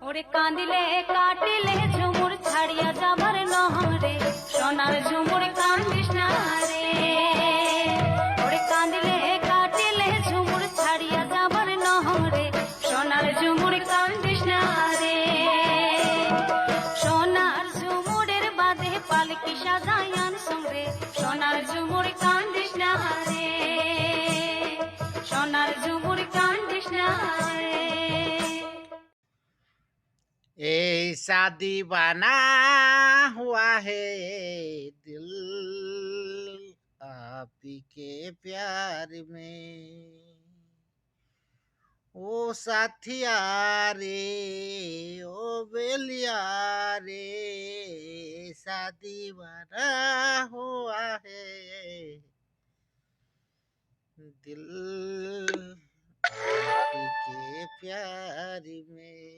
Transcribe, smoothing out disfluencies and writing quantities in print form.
ওরে কাঁদিলে কাটিলে ঝুমুর ছাড়িয়া যাবার নহরে সোনার ঝুমুর কান্দিস না রে। ওরে কাঁদিলে কাটিলে ঝুমুর ছাড়িয়া যাবার নহরে সোনার ঝুমুর কান্দিস না রে। সোনার ঝুমুরের বাদে পালকি সাজায়ান সঙ্গে সোনার ঝুমুর কান্দিস না রে। সোনার ঝুমুর কান্দিস না রে। ऐसा दीवाना हुआ है दिल आप ही के प्यार में। ओ साथिया रे ओ बेलिया रे ऐसा दीवाना हुआ है दिल आप ही के प्यार में।